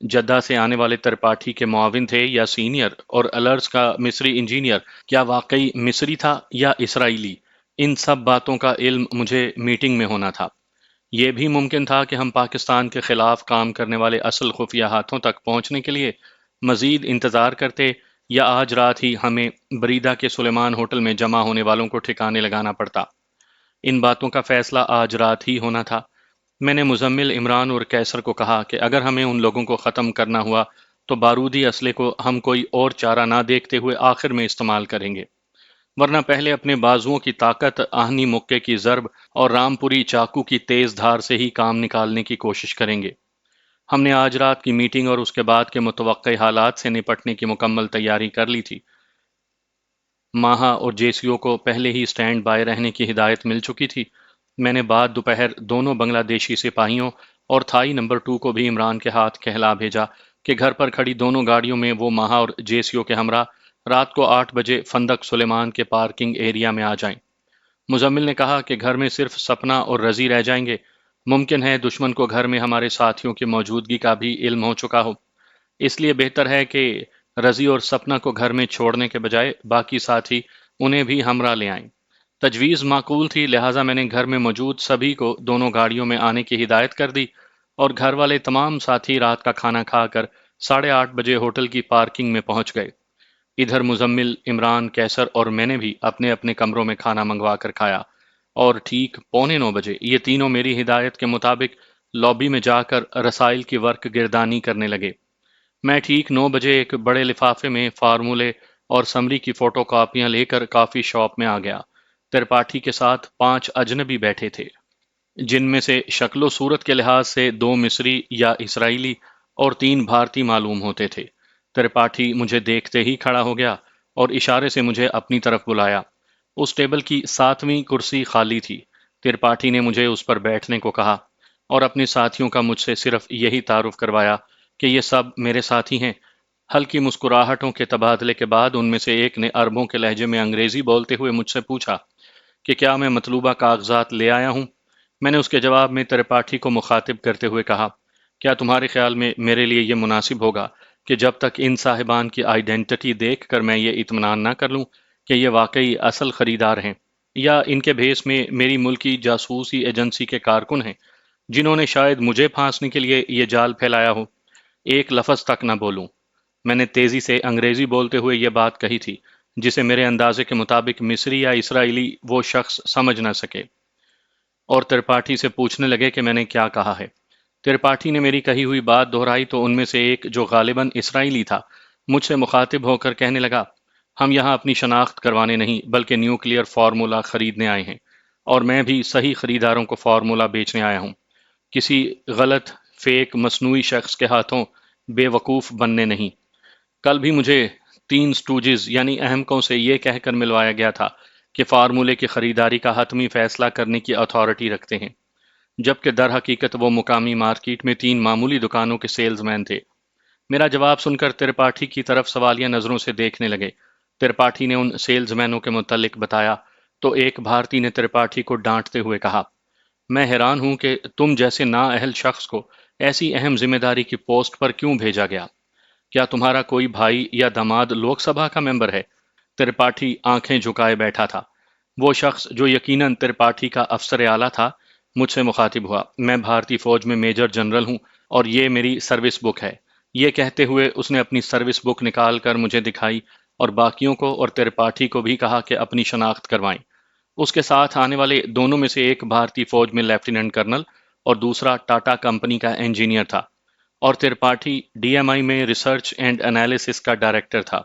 Jeddah سے آنے والے ترپاٹھی کے معاون تھے یا سینئر، اور الرز کا مصری انجینئر کیا واقعی مصری تھا یا اسرائیلی؟ ان سب باتوں کا علم مجھے میٹنگ میں ہونا تھا۔ یہ بھی ممکن تھا کہ ہم پاکستان کے خلاف کام کرنے والے اصل خفیہ ہاتھوں تک پہنچنے کے لیے مزید انتظار کرتے، یا آج رات ہی ہمیں بریدہ کے سلیمان ہوٹل میں جمع ہونے والوں کو ٹھکانے لگانا پڑتا۔ ان باتوں کا فیصلہ آج رات ہی ہونا تھا۔ میں نے مزمل، عمران اور کیسر کو کہا کہ اگر ہمیں ان لوگوں کو ختم کرنا ہوا تو بارودی اسلحے کو ہم کوئی اور چارہ نہ دیکھتے ہوئے آخر میں استعمال کریں گے، ورنہ پہلے اپنے بازوؤں کی طاقت، آہنی مکے کی ضرب اور رامپوری چاقو کی تیز دھار سے ہی کام نکالنے کی کوشش کریں گے۔ ہم نے آج رات کی میٹنگ اور اس کے بعد کے متوقع حالات سے نپٹنے کی مکمل تیاری کر لی تھی۔ ماہا اور جیسیو کو پہلے ہی سٹینڈ بائی رہنے کی ہدایت مل چکی تھی۔ میں نے بعد دوپہر دونوں بنگلہ دیشی سپاہیوں اور تھائی نمبر 2 کو بھی عمران کے ہاتھ کہلا بھیجا کہ گھر پر کھڑی دونوں گاڑیوں میں وہ ماہا اور جیسیو کے ہمراہ رات کو 8 بجے فندق سلیمان کے پارکنگ ایریا میں آ جائیں۔ مزمل نے کہا کہ گھر میں صرف سپنا اور رضی رہ جائیں گے۔ ممکن ہے دشمن کو گھر میں ہمارے ساتھیوں کی موجودگی کا بھی علم ہو چکا ہو، اس لیے بہتر ہے کہ رضی اور سپنا کو گھر میں چھوڑنے کے بجائے باقی ساتھی انہیں بھی ہمراہ لے آئیں۔ تجویز معقول تھی، لہٰذا میں نے گھر میں موجود سبھی کو دونوں گاڑیوں میں آنے کی ہدایت کر دی، اور گھر والے تمام ساتھی رات کا کھانا کھا کر 8:30 بجے ہوٹل کی پارکنگ میں پہنچ گئے۔ ادھر مزمل، عمران، کیسر اور میں نے بھی اپنے اپنے کمروں میں کھانا منگوا کر کھایا، اور ٹھیک 8:45 یہ تینوں میری ہدایت کے مطابق لابی میں جا کر رسائل کی ورک گردانی کرنے لگے۔ میں ٹھیک 9 بجے ایک بڑے لفافے میں فارمولے اور سمری کی فوٹو کاپیاں لے کر کافی شاپ میں آ گیا۔ ترپاٹھی کے ساتھ 5 اجنبی بیٹھے تھے، جن میں سے شکل و صورت کے لحاظ سے 2 مصری یا اسرائیلی اور 3 بھارتی معلوم ہوتے تھے۔ ترپاٹھی مجھے دیکھتے ہی کھڑا ہو گیا اور اشارے سے مجھے اپنی طرف بلایا۔ اس ٹیبل کی 7ویں کرسی خالی تھی۔ ترپاٹھی نے مجھے اس پر بیٹھنے کو کہا اور اپنے ساتھیوں کا مجھ سے صرف یہی تعارف کروایا کہ یہ سب میرے ساتھی ہیں۔ ہلکی مسکراہٹوں کے تبادلے کے بعد ان میں سے ایک نے عربوں کے لہجے میں انگریزی بولتے ہوئے مجھ سے پوچھا کہ کیا میں مطلوبہ کاغذات لے آیا ہوں؟ میں نے اس کے جواب میں ترپاٹھی کو مخاطب کرتے ہوئے کہا، کیا تمہارے خیال میں میرے لیے یہ مناسب ہوگا کہ جب تک ان صاحبان کی آئیڈینٹی دیکھ کر میں یہ اطمینان نہ کر لوں کہ یہ واقعی اصل خریدار ہیں، یا ان کے بھیس میں میری ملکی جاسوسی ایجنسی کے کارکن ہیں جنہوں نے شاید مجھے پھانسنے کے لیے یہ جال پھیلایا ہو؟ ایک لفظ تک نہ بولوں۔ میں نے تیزی سے انگریزی بولتے ہوئے یہ بات کہی تھی جسے میرے اندازے کے مطابق مصری یا اسرائیلی وہ شخص سمجھ نہ سکے، اور ترپاٹھی سے پوچھنے لگے کہ میں نے کیا کہا ہے۔ ترپاٹھی نے میری کہی ہوئی بات دہرائی تو ان میں سے ایک، جو غالباً اسرائیلی تھا، مجھ سے مخاطب ہو کر کہنے لگا، ہم یہاں اپنی شناخت کروانے نہیں بلکہ نیوکلیئر فارمولا خریدنے آئے ہیں، اور میں بھی صحیح خریداروں کو فارمولا بیچنے آیا ہوں، کسی غلط، فیک، مصنوعی شخص کے ہاتھوں بے وقوف بننے نہیں۔ کل بھی مجھے 3 سٹوجز یعنی احمقوں سے یہ کہہ کر ملوایا گیا تھا کہ فارمولے کی خریداری کا حتمی فیصلہ کرنے کی اتھارٹی رکھتے ہیں، جبکہ در حقیقت وہ مقامی مارکیٹ میں 3 معمولی دکانوں کے سیلز مین تھے۔ میرا جواب سن کر ترپاٹھی کی طرف سوالیہ نظروں سے دیکھنے لگے۔ ترپاٹھی نے ان سیلز مینوں کے متعلق بتایا تو ایک بھارتی نے ترپاٹھی کو ڈانٹتے ہوئے کہا، میں حیران ہوں کہ تم جیسے نااہل شخص کو ایسی اہم ذمہ داری کی پوسٹ پر کیوں بھیجا گیا؟ کیا تمہارا کوئی بھائی یا داماد لوک سبھا کا ممبر ہے؟ ترپاٹھی آنکھیں جھکائے بیٹھا تھا۔ وہ شخص جو یقیناً ترپاٹھی کا افسر اعلیٰ تھا مجھ سے مخاطب ہوا، میں بھارتی فوج میں میجر جنرل ہوں اور یہ میری سروس بک ہے۔ یہ کہتے ہوئے اس نے اپنی سروس بک نکال کر مجھے دکھائی اور باقیوں کو اور ترپاٹھی کو بھی کہا کہ اپنی شناخت کروائیں۔ اس کے ساتھ آنے والے دونوں میں سے ایک بھارتی فوج میں لیفٹیننٹ کرنل اور دوسرا ٹاٹا کمپنی کا انجینئر تھا، اور ترپاٹھی ڈی ایم آئی میں ریسرچ اینڈ انالیسس کا ڈائریکٹر تھا۔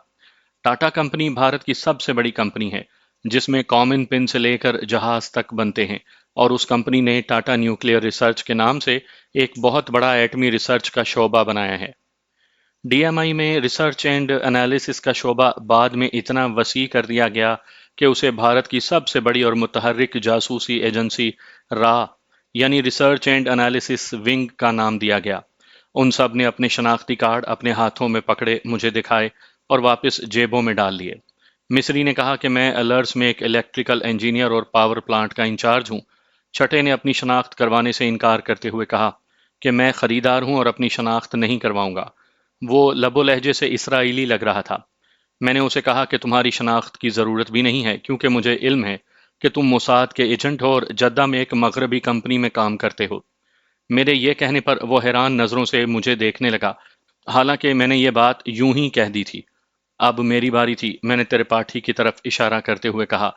ٹاٹا کمپنی بھارت کی سب سے بڑی کمپنی ہے جس میں کامن پن سے لے کر جہاز تک بنتے ہیں، اور اس کمپنی نے ٹاٹا نیوکلیئر ریسرچ کے نام سے ایک بہت بڑا ایٹمی ریسرچ کا شعبہ بنایا ہے۔ ڈی ایم آئی میں ریسرچ اینڈ انالیسس کا شعبہ بعد میں اتنا وسیع کر دیا گیا کہ اسے بھارت کی سب سے بڑی اور متحرک جاسوسی ایجنسی را یعنی ریسرچ اینڈ انالیسس ونگ کا نام دیا گیا۔ ان سب نے اپنے شناختی کارڈ اپنے ہاتھوں میں پکڑے مجھے دکھائے اور واپس جیبوں میں ڈال لیے۔ مصری نے کہا کہ میں الرس میں ایک الیکٹریکل انجینئر اور پاور پلانٹ کا انچارج ہوں۔ چھٹے نے اپنی شناخت کروانے سے انکار کرتے ہوئے کہا، کہ میں خریدار ہوں اور اپنی شناخت نہیں کرواؤں گا۔ وہ لب و لہجے سے اسرائیلی لگ رہا تھا۔ میں نے اسے کہا کہ تمہاری شناخت کی ضرورت بھی نہیں ہے، کیونکہ مجھے علم ہے کہ تم موساد کے ایجنٹ ہو اور جدہ میں ایک مغربی کمپنی میں کام کرتے ہو۔ میرے یہ کہنے پر وہ حیران نظروں سے مجھے دیکھنے لگا، حالانکہ میں نے یہ بات یوں ہی کہہ دی تھی۔ اب میری باری تھی۔ میں نے ترپاٹھی کی طرف اشارہ کرتے ہوئے کہا۔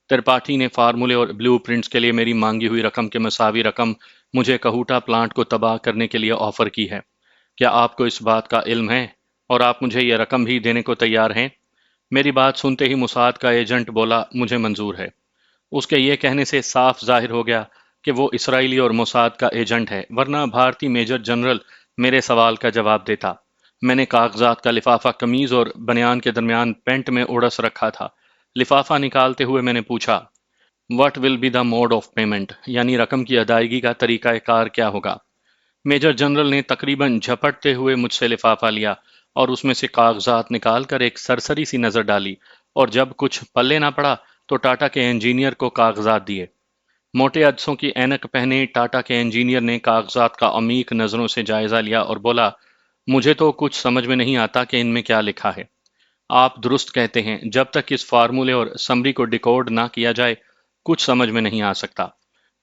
ترپاٹھی نے فارمولے اور بلیو پرنٹس کے لیے میری مانگی ہوئی رقم کے مساوی رقم مجھے کہوٹا پلانٹ کو تباہ کرنے کے لیے آفر کی ہے۔ کیا آپ کو اس بات کا علم ہے اور آپ مجھے یہ رقم بھی دینے کو تیار ہیں؟ میری بات سنتے ہی موساد کا ایجنٹ بولا، مجھے منظور ہے۔ اس کے یہ کہنے سے صاف ظاہر ہو گیا کہ وہ اسرائیلی اور موساد کا ایجنٹ ہے، ورنہ بھارتی میجر جنرل میرے سوال کا جواب دیتا۔ میں نے کاغذات کا لفافہ قمیض اور بنیان کے درمیان پینٹ میں اڑس رکھا تھا۔ لفافہ نکالتے ہوئے میں نے پوچھا، "What will be the mode of payment?" یعنی رقم کی ادائیگی کا طریقہ کار کیا ہوگا؟ میجر جنرل نے تقریباً جھپٹتے ہوئے مجھ سے لفافہ لیا اور اس میں سے کاغذات نکال کر ایک سرسری سی نظر ڈالی، اور جب کچھ پلے نہ پڑا تو ٹاٹا کے انجینئر کو کاغذات دیے۔ موٹے عدسوں کی اینک پہنے ٹاٹا کے انجینئر نے کاغذات کا عمیق نظروں سے جائزہ لیا اور بولا، مجھے تو کچھ سمجھ میں نہیں آتا کہ ان میں کیا لکھا ہے۔ آپ درست کہتے ہیں، جب تک اس فارمولے اور سمری کو ڈیکوڈ نہ کیا جائے کچھ سمجھ میں نہیں آ سکتا۔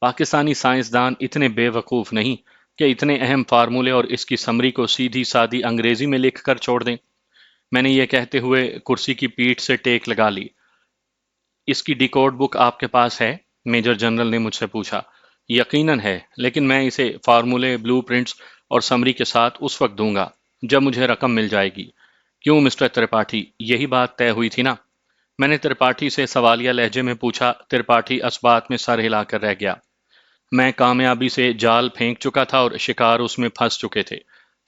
پاکستانی سائنسدان اتنے بے وقوف نہیں کہ اتنے اہم فارمولے اور اس کی سمری کو سیدھی سادی انگریزی میں لکھ کر چھوڑ دیں۔ میں نے یہ کہتے ہوئے کرسی کی پیٹھ سے ٹیک لگا لی۔ اس کی ڈیکوڈ بک آپ کے پاس ہے؟ میجر جنرل نے مجھ سے پوچھا۔ یقیناً ہے، لیکن میں اسے فارمولے، بلو پرنٹس اور سمری کے ساتھ اس وقت دوں گا جب مجھے رقم مل جائے گی۔ کیوں مسٹر ترپاٹھی، یہی بات طے ہوئی تھی نا؟ میں نے ترپاٹھی سے سوالیہ لہجے میں پوچھا۔ ترپاٹھی اس بات میں سر ہلا کر رہ گیا۔ میں کامیابی سے جال پھینک چکا تھا اور شکار اس میں پھنس چکے تھے۔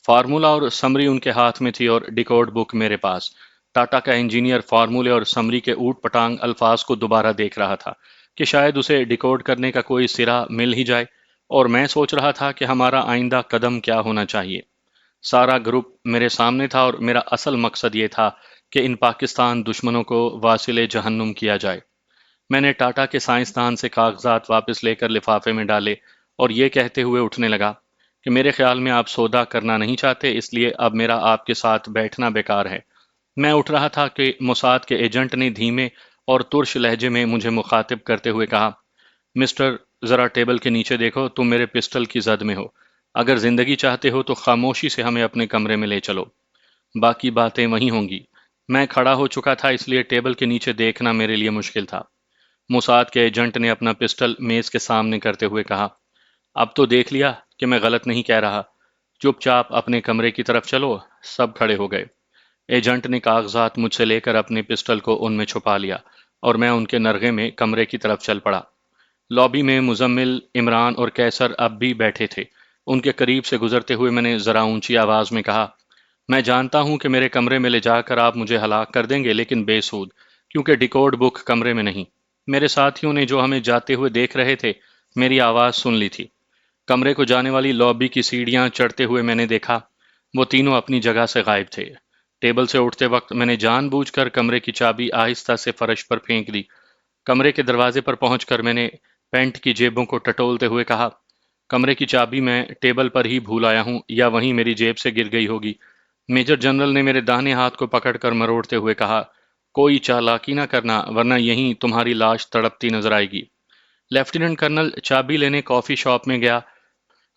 فارمولا اور سمری ان کے ہاتھ میں تھی اور ڈیکوڈ بک میرے پاس۔ ٹاٹا کا انجینئر فارمولے اور سمری کے اوٹ پٹانگ الفاظ کو دوبارہ دیکھ رہا تھا کہ شاید اسے ڈیکوڈ کرنے کا کوئی سرا مل ہی جائے، اور میں سوچ رہا تھا کہ ہمارا آئندہ قدم کیا ہونا چاہیے۔ سارا گروپ میرے سامنے تھا اور میرا اصل مقصد یہ تھا کہ ان پاکستان دشمنوں کو واصل جہنم کیا جائے۔ میں نے ٹاٹا کے سائنسدان سے کاغذات واپس لے کر لفافے میں ڈالے اور یہ کہتے ہوئے اٹھنے لگا کہ میرے خیال میں آپ سودا کرنا نہیں چاہتے، اس لیے اب میرا آپ کے ساتھ بیٹھنا بیکار ہے۔ میں اٹھ رہا تھا کہ موساد کے ایجنٹ نے دھیمے اور ترش لہجے میں مجھے مخاطب کرتے ہوئے کہا، مسٹر، ذرا ٹیبل کے نیچے دیکھو، تم میرے پسٹل کی زد میں ہو۔ اگر زندگی چاہتے ہو تو خاموشی سے ہمیں اپنے کمرے میں لے چلو، باقی باتیں وہیں ہوں گی۔ میں کھڑا ہو چکا تھا، اس لیے ٹیبل کے نیچے دیکھنا میرے لیے مشکل تھا۔ موساد کے ایجنٹ نے اپنا پسٹل میز کے سامنے کرتے ہوئے کہا، اب تو دیکھ لیا کہ میں غلط نہیں کہہ رہا، چپ چاپ اپنے کمرے کی طرف چلو۔ سب کھڑے ہو گئے۔ ایجنٹ نے کاغذات مجھ سے لے کر اپنے پسٹل کو ان میں چھپا لیا اور میں ان کے نرغے میں کمرے کی طرف چل پڑا۔ لابی میں مزمل، عمران اور کیسر اب بھی بیٹھے تھے۔ ان کے قریب سے گزرتے ہوئے میں نے ذرا اونچی آواز میں کہا، میں جانتا ہوں کہ میرے کمرے میں لے جا کر آپ مجھے ہلاک کر دیں گے، لیکن بے سود، کیونکہ ڈیکوڈ بک کمرے میں نہیں۔ میرے ساتھیوں نے جو ہمیں جاتے ہوئے دیکھ رہے تھے میری آواز سن لی تھی۔ کمرے کو جانے والی لابی کی سیڑھیاں چڑھتے ہوئے میں نے دیکھا وہ تینوں اپنی جگہ سے غائب تھے۔ ٹیبل سے اٹھتے وقت میں نے جان بوجھ کر کمرے کی چابی آہستہ سے فرش پر پھینک دی۔ کمرے کے دروازے پر پہنچ کر میں نے پینٹ کی جیبوں کو ٹٹولتے ہوئے کہا، کمرے کی چابی میں ٹیبل پر ہی بھول آیا ہوں یا وہیں میری جیب سے گر گئی ہوگی۔ میجر جنرل نے میرے داہنے ہاتھ کو پکڑ کر مروڑتے ہوئے کہا، کوئی چالاکی نہ کرنا ورنہ یہیں تمہاری لاش تڑپتی نظر آئے گی۔ لیفٹیننٹ کرنل چابی لینے کافی شاپ میں گیا۔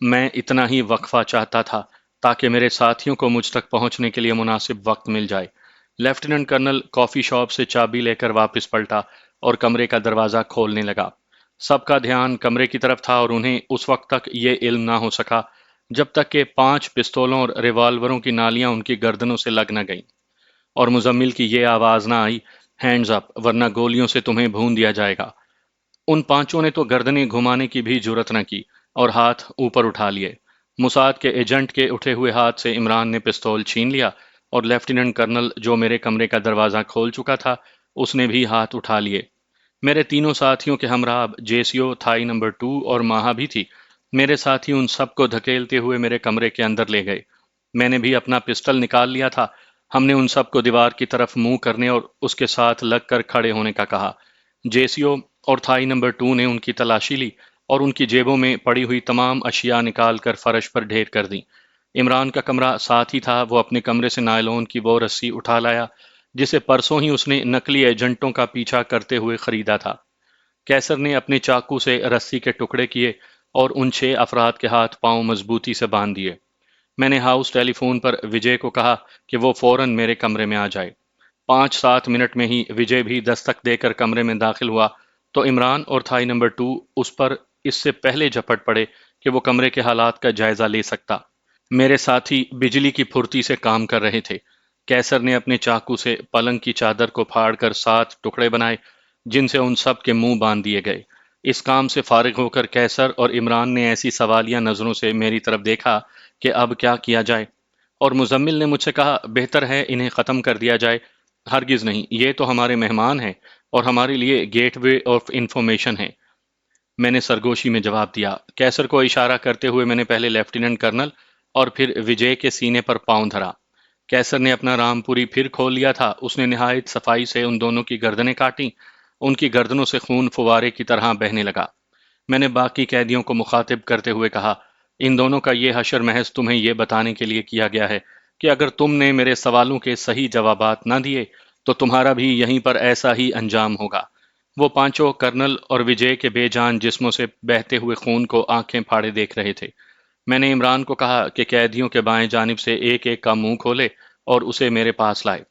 میں اتنا ہی وقفہ چاہتا تھا تاکہ میرے ساتھیوں کو مجھ تک پہنچنے کے لیے مناسب وقت مل جائے۔ لیفٹیننٹ کرنل کافی شاپ سے چابی لے کر واپس پلٹا اور کمرے کا دروازہ کھولنے لگا۔ سب کا دھیان کمرے کی طرف تھا اور انہیں اس وقت تک یہ علم نہ ہو سکا جب تک کہ 5 پستولوں اور ریوالوروں کی نالیاں ان کی گردنوں سے لگ نہ گئیں اور مزمل کی یہ آواز نہ آئی، ہینڈز اپ ورنہ گولیوں سے تمہیں بھون دیا جائے گا۔ ان پانچوں نے تو گردنیں گھمانے کی بھی جرت نہ کی اور ہاتھ اوپر اٹھا لیے۔ موساد کے ایجنٹ کے اٹھے ہوئے ہاتھ سے عمران نے پستول چھین لیا اور لیفٹیننٹ کرنل جو میرے کمرے کا دروازہ کھول چکا تھا اس نے بھی ہاتھ اٹھا لیے۔ میرے تینوں ساتھیوں کے ہمراہ جیسیو، تھائی نمبر 2 اور ماہا بھی تھی۔ میرے ساتھی ان سب کو دھکیلتے ہوئے میرے کمرے کے اندر لے گئے۔ میں نے بھی اپنا پسٹل نکال لیا تھا۔ ہم نے ان سب کو دیوار کی طرف منہ کرنے اور اس کے ساتھ لگ کر کھڑے ہونے کا کہا۔ جیسیو اور تھائی نمبر 2 نے ان کی تلاشی لی اور ان کی جیبوں میں پڑی ہوئی تمام اشیاء نکال کر فرش پر ڈھیر کر دیں۔ عمران کا کمرہ ساتھ ہی تھا۔ وہ اپنے کمرے سے نائلون کی وہ رسی اٹھا لایا جسے پرسوں ہی اس نے نقلی ایجنٹوں کا پیچھا کرتے ہوئے خریدا تھا۔ کیسر نے اپنے چاقو سے رسی کے ٹکڑے کیے اور ان 6 افراد کے ہاتھ پاؤں مضبوطی سے باندھ دیے۔ میں نے ہاؤس ٹیلی فون پر وجے کو کہا کہ وہ فوراً میرے کمرے میں آ جائے۔ 5-7 منٹ میں ہی وجے بھی دستک دے کر کمرے میں داخل ہوا تو عمران اور تھائی نمبر 2 اس پر اس سے پہلے جھپٹ پڑے کہ وہ کمرے کے حالات کا جائزہ لے سکتا۔ میرے ساتھی بجلی کی پھرتی سے کام کر رہے تھے۔ کیسر نے اپنے چاقو سے پلنگ کی چادر کو پھاڑ کر 7 ٹکڑے بنائے جن سے ان سب کے منہ باندھ دیے گئے۔ اس کام سے فارغ ہو کر کیسر اور عمران نے ایسی سوالیہ نظروں سے میری طرف دیکھا کہ اب کیا کیا جائے، اور مزمل نے مجھ سے کہا بہتر ہے انہیں ختم کر دیا جائے۔ ہرگز نہیں، یہ تو ہمارے مہمان ہیں اور ہمارے لیے گیٹ وے آف انفارمیشن ہے۔ میں نے سرگوشی میں جواب دیا۔ کیسر کو اشارہ کرتے ہوئے میں نے پہلے لیفٹیننٹ کرنل اور پھر وجے کے سینے پر پاؤں دھرا۔ کیسر نے اپنا رام پوری پھر کھول لیا تھا۔ اس نے نہایت صفائی سے ان دونوں کی گردنیں کاٹیں۔ ان کی گردنوں سے خون فوارے کی طرح بہنے لگا۔ میں نے باقی قیدیوں کو مخاطب کرتے ہوئے کہا، ان دونوں کا یہ حشر محض تمہیں یہ بتانے کے لیے کیا گیا ہے کہ اگر تم نے میرے سوالوں کے صحیح جوابات نہ دیے تو تمہارا بھی یہیں پر ایسا ہی انجام ہوگا۔ وہ پانچوں کرنل اور وجے کے بے جان جسموں سے بہتے ہوئے خون کو آنکھیں پھاڑے دیکھ رہے تھے۔ میں نے عمران کو کہا کہ قیدیوں کے بائیں جانب سے ایک ایک کا منہ کھولے اور اسے میرے پاس لائے۔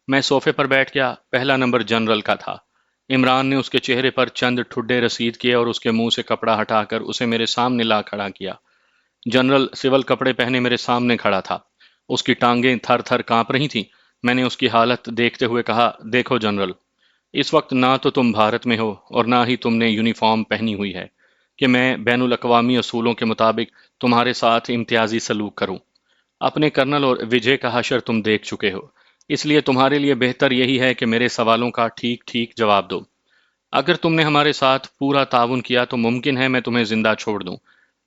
میں صوفے پر بیٹھ گیا۔ پہلا نمبر جنرل کا تھا۔ عمران نے اس کے چہرے پر چند ٹھڈے رسید کیے اور اس کے منہ سے کپڑا ہٹا کر اسے میرے سامنے لا کھڑا کیا۔ جنرل سول کپڑے پہنے میرے سامنے کھڑا تھا۔ اس کی ٹانگیں تھر تھر کانپ رہی تھیں۔ میں نے اس کی حالت دیکھتے ہوئے کہا، دیکھو جنرل، اس وقت نہ تو تم بھارت میں ہو اور نہ ہی تم نے یونیفارم پہنی ہوئی ہے کہ میں بین الاقوامی اصولوں کے مطابق تمہارے ساتھ امتیازی سلوک کروں۔ اپنے کرنل اور وجے کا حشر تم دیکھ چکے ہو، اس لیے تمہارے لیے بہتر یہی ہے کہ میرے سوالوں کا ٹھیک ٹھیک جواب دو۔ اگر تم نے ہمارے ساتھ پورا تعاون کیا تو ممکن ہے میں تمہیں زندہ چھوڑ دوں،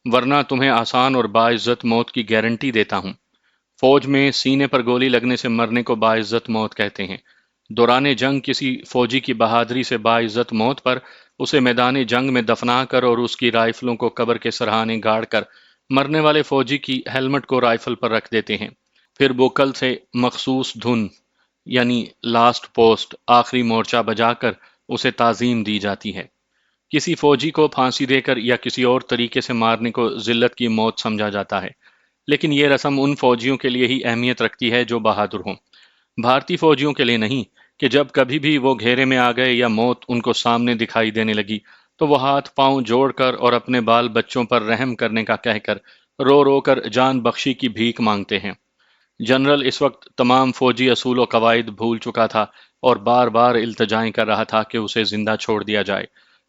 ورنہ تمہیں آسان اور باعزت موت کی گارنٹی دیتا ہوں۔ فوج میں سینے پر گولی لگنے سے مرنے کو باعزت موت کہتے ہیں۔ دوران جنگ کسی فوجی کی بہادری سے باعزت موت پر اسے میدان جنگ میں دفنا کر اور اس کی رائفلوں کو قبر کے سرہانے گاڑ کر مرنے والے فوجی کی ہیلمٹ کو رائفل پر رکھ دیتے ہیں۔ پھر بوکل سے مخصوص دھن یعنی لاسٹ پوسٹ آخری مورچہ بجا کر اسے تعظیم دی جاتی ہے۔ کسی فوجی کو پھانسی دے کر یا کسی اور طریقے سے مارنے کو ذلت کی موت سمجھا جاتا ہے، لیکن یہ رسم ان فوجیوں کے لیے ہی اہمیت رکھتی ہے جو بہادر ہوں، بھارتی فوجیوں کے لیے نہیں، کہ جب کبھی بھی وہ گھیرے میں آ گئے یا موت ان کو سامنے دکھائی دینے لگی تو وہ ہاتھ پاؤں جوڑ کر اور اپنے بال بچوں پر رحم کرنے کا کہہ کر رو رو کر جان بخشی کی بھیک مانگتے ہیں۔ جنرل اس وقت تمام فوجی اصول و قواعد بھول چکا تھا اور بار بار التجائیں کر رہا تھا کہ اسے زندہ چھوڑ دیا جائے۔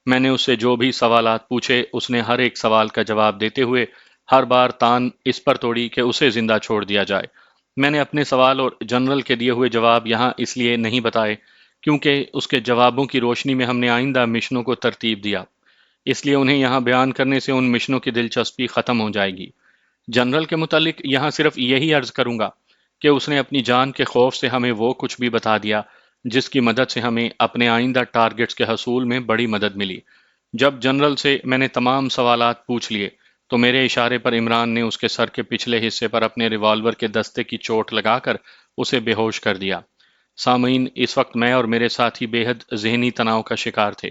میں نے اس سے جو بھی سوالات پوچھے اس نے ہر ایک سوال کا جواب دیتے ہوئے ہر بار تان اس پر توڑی کہ اسے زندہ چھوڑ دیا جائے۔ میں نے اپنے سوال اور جنرل کے دیے ہوئے جواب یہاں اس لیے نہیں بتائے کیونکہ اس کے جوابوں کی روشنی میں ہم نے آئندہ مشنوں کو ترتیب دیا، اس لیے انہیں یہاں بیان کرنے سے ان مشنوں کی دلچسپی ختم ہو جائے گی۔ جنرل کے متعلق یہاں صرف یہی عرض کروں گا کہ اس نے اپنی جان کے خوف سے ہمیں وہ کچھ بھی بتا دیا جس کی مدد سے ہمیں اپنے آئندہ ٹارگٹس کے حصول میں بڑی مدد ملی۔ جب جنرل سے میں نے تمام سوالات پوچھ لیے تو میرے اشارے پر عمران نے اس کے سر کے پچھلے حصے پر اپنے ریوالور کے دستے کی چوٹ لگا کر اسے بے ہوش کر دیا۔ سامعین، اس وقت میں اور میرے ساتھی بے حد ذہنی تناؤ کا شکار تھے۔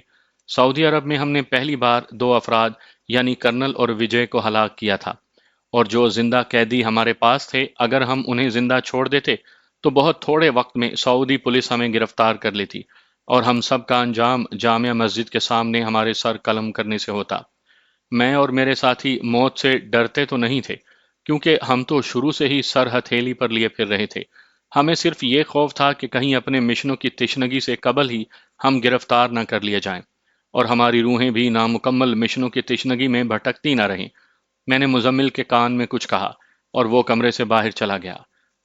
سعودی عرب میں ہم نے پہلی بار 2 افراد یعنی کرنل اور وجے کو ہلاک کیا تھا، اور جو زندہ قیدی ہمارے پاس تھے اگر ہم انہیں زندہ چھوڑ دیتے تو بہت تھوڑے وقت میں سعودی پولیس ہمیں گرفتار کر لیتی اور ہم سب کا انجام جامع مسجد کے سامنے ہمارے سر قلم کرنے سے ہوتا۔ میں اور میرے ساتھی موت سے ڈرتے تو نہیں تھے کیونکہ ہم تو شروع سے ہی سر ہتھیلی پر لیے پھر رہے تھے۔ ہمیں صرف یہ خوف تھا کہ کہیں اپنے مشنوں کی تشنگی سے قبل ہی ہم گرفتار نہ کر لیے جائیں اور ہماری روحیں بھی نامکمل مشنوں کی تشنگی میں بھٹکتی نہ رہیں۔ میں نے مزمل کے کان میں کچھ کہا اور وہ کمرے سے باہر چلا گیا۔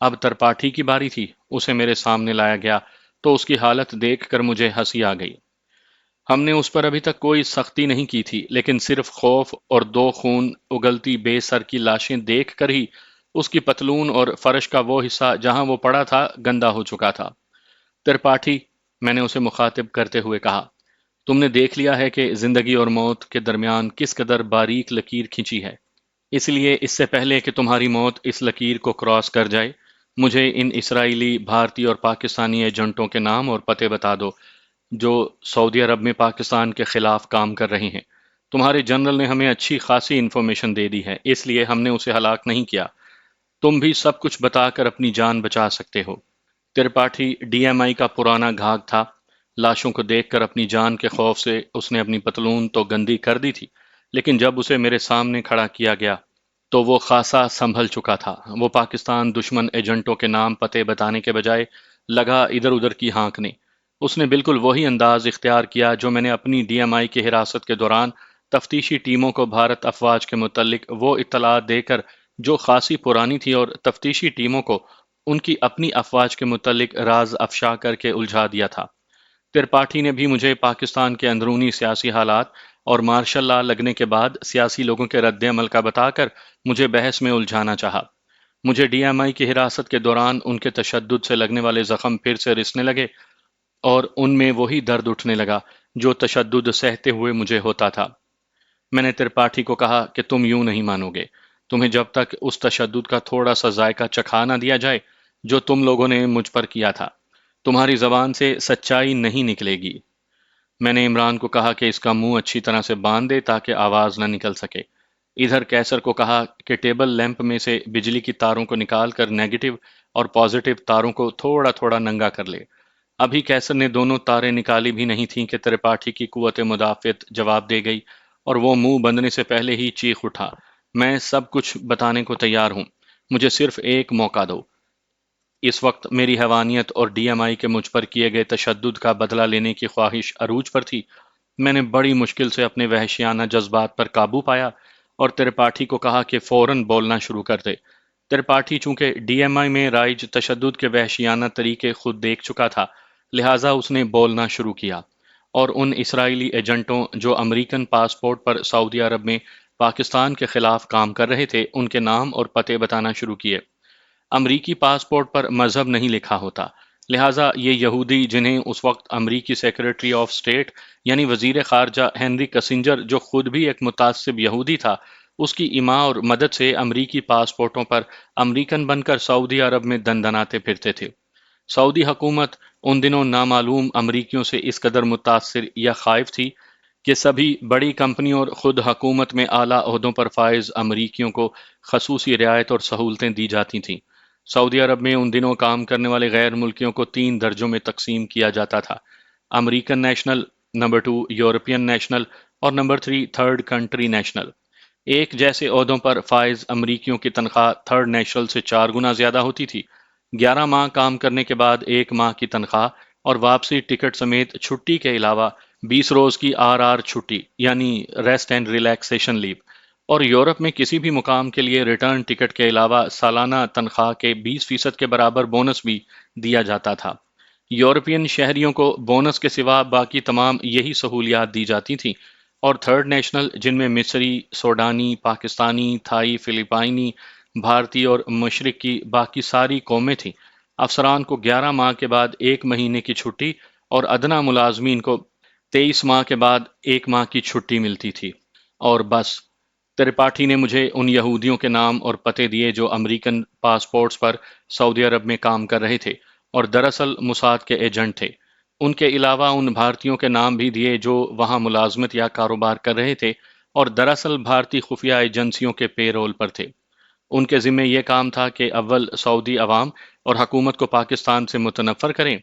اب ترپاٹھی کی باری تھی۔ اسے میرے سامنے لایا گیا تو اس کی حالت دیکھ کر مجھے ہنسی آ گئی۔ ہم نے اس پر ابھی تک کوئی سختی نہیں کی تھی، لیکن صرف خوف اور 2 خون اگلتی بے سر کی لاشیں دیکھ کر ہی اس کی پتلون اور فرش کا وہ حصہ جہاں وہ پڑا تھا گندا ہو چکا تھا۔ ترپاٹھی، میں نے اسے مخاطب کرتے ہوئے کہا، تم نے دیکھ لیا ہے کہ زندگی اور موت کے درمیان کس قدر باریک لکیر کھینچی ہے۔ اس لیے اس سے پہلے کہ تمہاری موت اس لکیر کو کراس کر جائے، مجھے ان اسرائیلی، بھارتی اور پاکستانی ایجنٹوں کے نام اور پتے بتا دو جو سعودی عرب میں پاکستان کے خلاف کام کر رہے ہیں۔ تمہارے جنرل نے ہمیں اچھی خاصی انفارمیشن دے دی ہے، اس لیے ہم نے اسے ہلاک نہیں کیا۔ تم بھی سب کچھ بتا کر اپنی جان بچا سکتے ہو۔ ترپاٹھی ڈی ایم آئی کا پرانا گھاگ تھا۔ لاشوں کو دیکھ کر اپنی جان کے خوف سے اس نے اپنی پتلون تو گندی کر دی تھی، لیکن جب اسے میرے سامنے کھڑا کیا گیا تو وہ خاصا سنبھل چکا تھا۔ وہ پاکستان دشمن ایجنٹوں کے نام پتے بتانے کے بجائے لگا ادھر ادھر کی ہانکنے۔ اس نے بالکل وہی انداز اختیار کیا جو میں نے اپنی ڈی ایم آئی کی حراست کے دوران تفتیشی ٹیموں کو بھارت افواج کے متعلق وہ اطلاعات دے کر جو خاصی پرانی تھی، اور تفتیشی ٹیموں کو ان کی اپنی افواج کے متعلق راز افشا کر کے الجھا دیا تھا۔ ترپاٹھی نے بھی مجھے پاکستان کے اندرونی سیاسی حالات اور مارشل لا لگنے کے بعد سیاسی لوگوں کے رد عمل کا بتا کر مجھے بحث میں الجھانا چاہا۔ مجھے ڈی ایم آئی کی حراست کے دوران ان کے تشدد سے لگنے والے زخم پھر سے رسنے لگے، اور ان میں وہی درد اٹھنے لگا جو تشدد سہتے ہوئے مجھے ہوتا تھا۔ میں نے ترپاٹھی کو کہا کہ تم یوں نہیں مانو گے، تمہیں جب تک اس تشدد کا تھوڑا سا ذائقہ چکھا نہ دیا جائے جو تم لوگوں نے مجھ پر کیا تھا، تمہاری زبان سے سچائی نہیں نکلے گی۔ میں نے عمران کو کہا کہ اس کا منہ اچھی طرح سے باندھ دے تاکہ آواز نہ نکل سکے۔ ادھر کیسر کو کہا کہ ٹیبل لیمپ میں سے بجلی کی تاروں کو نکال کر نیگیٹو اور پازیٹو تاروں کو تھوڑا تھوڑا ننگا کر لے۔ ابھی کیسر نے دونوں تاریں نکالی بھی نہیں تھیں کہ ترپاٹھی کی قوت مدافعت جواب دے گئی، اور وہ منہ بندنے سے پہلے ہی چیخ اٹھا، میں سب کچھ بتانے کو تیار ہوں، مجھے صرف ایک موقع دو۔ اس وقت میری حیوانیت اور ڈی ایم آئی کے مجھ پر کیے گئے تشدد کا بدلہ لینے کی خواہش عروج پر تھی۔ میں نے بڑی مشکل سے اپنے وحشیانہ جذبات پر قابو پایا اور ترپاٹھی کو کہا کہ فوراً بولنا شروع کر دے۔ ترپاٹھی چونکہ ڈی ایم آئی میں رائج تشدد کے وحشیانہ طریقے خود دیکھ چکا تھا، لہٰذا اس نے بولنا شروع کیا، اور ان اسرائیلی ایجنٹوں جو امریکن پاسپورٹ پر سعودی عرب میں پاکستان کے خلاف کام کر رہے تھے ان کے نام اور پتے بتانا شروع کیے۔ امریکی پاسپورٹ پر مذہب نہیں لکھا ہوتا، لہٰذا یہ یہودی جنہیں اس وقت امریکی سیکریٹری آف اسٹیٹ یعنی وزیر خارجہ ہنری کسنجر، جو خود بھی ایک متعصب یہودی تھا، اس کی ایما اور مدد سے امریکی پاسپورٹوں پر امریکن بن کر سعودی عرب میں دندناتے پھرتے تھے۔ سعودی حکومت ان دنوں نامعلوم امریکیوں سے اس قدر متاثر یا خائف تھی کہ سبھی بڑی کمپنیوں اور خود حکومت میں اعلیٰ عہدوں پر فائز امریکیوں کو خصوصی رعایت اور سہولتیں دی جاتی تھیں۔ سعودی عرب میں ان دنوں کام کرنے والے غیر ملکیوں کو 3 درجوں میں تقسیم کیا جاتا تھا: American national, number 2 European national, اور نمبر 3 تھرڈ کنٹری نیشنل۔ ایک جیسے عہدوں پر فائز امریکیوں کی تنخواہ تھرڈ نیشنل سے 4 گنا زیادہ ہوتی تھی۔ 11 ماہ کام کرنے کے بعد 1 ماہ کی تنخواہ اور واپسی ٹکٹ سمیت چھٹی کے علاوہ 20 روز کی آر چھٹی یعنی ریسٹ اینڈ ریلیکسیشن لیو، اور یورپ میں کسی بھی مقام کے لیے ریٹرن ٹکٹ کے علاوہ سالانہ تنخواہ کے 20% کے برابر بونس بھی دیا جاتا تھا۔ یورپین شہریوں کو بونس کے سوا باقی تمام یہی سہولیات دی جاتی تھیں، اور تھرڈ نیشنل، جن میں مصری، سوڈانی، پاکستانی، تھائی، فلپائنی، بھارتی اور مشرق کی باقی ساری قومیں تھیں، افسران کو 11 ماہ کے بعد 1 مہینے کی چھٹی، اور ادنا ملازمین کو 23 ماہ کے بعد 1 ماہ کی چھٹی ملتی تھی۔ اور بس، ترپاٹھی نے مجھے ان یہودیوں کے نام اور پتے دیے جو امریکن پاسپورٹس پر سعودی عرب میں کام کر رہے تھے اور دراصل موساد کے ایجنٹ تھے۔ ان کے علاوہ ان بھارتیوں کے نام بھی دیے جو وہاں ملازمت یا کاروبار کر رہے تھے اور دراصل بھارتی خفیہ ایجنسیوں کے پے رول پر تھے۔ ان کے ذمہ یہ کام تھا کہ اول سعودی عوام اور حکومت کو پاکستان سے متنفر کریں،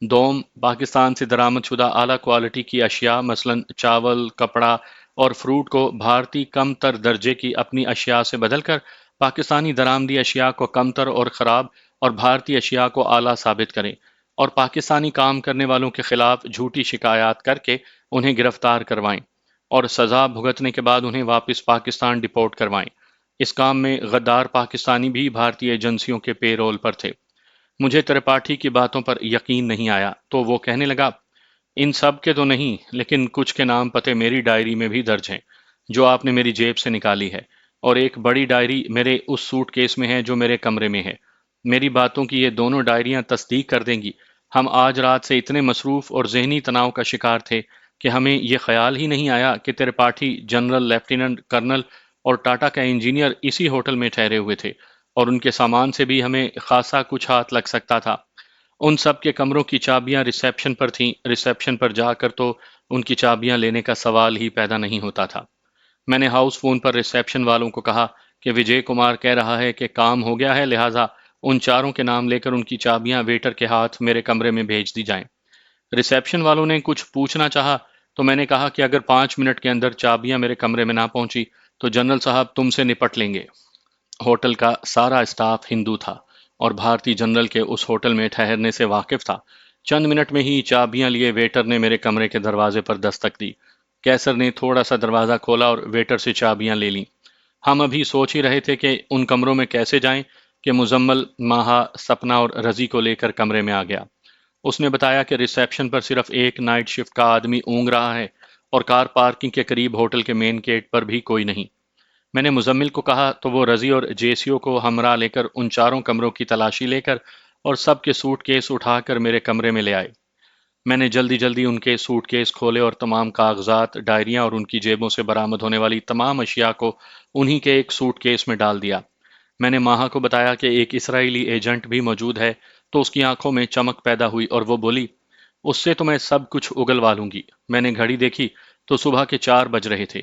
دوم پاکستان سے درآمد شدہ اعلیٰ کوالٹی کی اشیاء مثلا چاول، کپڑا اور فروٹ کو بھارتی کم تر درجے کی اپنی اشیاء سے بدل کر پاکستانی درآمدی اشیاء کو کم تر اور خراب اور بھارتی اشیاء کو اعلیٰ ثابت کریں، اور پاکستانی کام کرنے والوں کے خلاف جھوٹی شکایات کر کے انہیں گرفتار کروائیں، اور سزا بھگتنے کے بعد انہیں واپس پاکستان ڈپورٹ کروائیں۔ اس کام میں غدار پاکستانی بھی بھارتی ایجنسیوں کے پے رول پر تھے۔ مجھے ترپاٹھی کی باتوں پر یقین نہیں آیا تو وہ کہنے لگا، ان سب کے تو نہیں، لیکن کچھ کے نام پتے میری ڈائری میں بھی درج ہیں جو آپ نے میری جیب سے نکالی ہے، اور ایک بڑی ڈائری میرے اس سوٹ کیس میں ہے جو میرے کمرے میں ہے۔ میری باتوں کی یہ دونوں ڈائریاں تصدیق کر دیں گی۔ ہم آج رات سے اتنے مصروف اور ذہنی تناؤ کا شکار تھے کہ ہمیں یہ خیال ہی نہیں آیا کہ ترپاٹھی، جنرل، لیفٹیننٹ کرنل اور ٹاٹا کا انجینئر اسی ہوٹل میں ٹھہرے ہوئے تھے، اور ان کے سامان سے بھی ہمیں خاصا کچھ ہاتھ لگ سکتا تھا۔ ان سب کے کمروں کی چابیاں ریسیپشن پر تھیں۔ ریسیپشن پر جا کر تو ان کی چابیاں لینے کا سوال ہی پیدا نہیں ہوتا تھا۔ میں نے ہاؤس فون پر ریسیپشن والوں کو کہا کہ وجے کمار کہہ رہا ہے کہ کام ہو گیا ہے، لہٰذا ان چاروں کے نام لے کر ان کی چابیاں ویٹر کے ہاتھ میرے کمرے میں بھیج دی جائیں۔ ریسیپشن والوں نے کچھ پوچھنا چاہا تو میں نے کہا کہ اگر 5 منٹ کے اندر چابیاں میرے کمرے میں نہ پہنچی تو جنرل صاحب تم سے نپٹ لیں گے۔ ہوٹل کا سارا اسٹاف ہندو تھا اور بھارتی جنرل کے اس ہوٹل میں ٹھہرنے سے واقف تھا۔ چند منٹ میں ہی چابیاں لیے ویٹر نے میرے کمرے کے دروازے پر دستک دی۔ کیسر نے تھوڑا سا دروازہ کھولا اور ویٹر سے چابیاں لے لیں۔ ہم ابھی سوچ ہی رہے تھے کہ ان کمروں میں کیسے جائیں کہ مزمل، ماہا، سپنا اور رضی کو لے کر کمرے میں آ گیا۔ اس نے بتایا کہ ریسیپشن پر صرف ایک نائٹ شفٹ کا آدمی اونگ رہا ہے اور کار پارکنگ کے قریب ہوٹل کے مین گیٹ پر بھی کوئی نہیں۔ میں نے مزمل کو کہا تو وہ رضی اور جیسیو کو ہمراہ لے کر ان چاروں کمروں کی تلاشی لے کر اور سب کے سوٹ کیس اٹھا کر میرے کمرے میں لے آئے۔ میں نے جلدی جلدی ان کے سوٹ کیس کھولے اور تمام کاغذات، ڈائریاں اور ان کی جیبوں سے برآمد ہونے والی تمام اشیاء کو انہی کے ایک سوٹ کیس میں ڈال دیا۔ میں نے ماہا کو بتایا کہ ایک اسرائیلی ایجنٹ بھی موجود ہے تو اس کی آنکھوں میں چمک پیدا ہوئی اور وہ بولی، اس سے تو میں سب کچھ اگلوا لوں گی۔ میں نے گھڑی دیکھی تو صبح کے 4 بج رہے تھے۔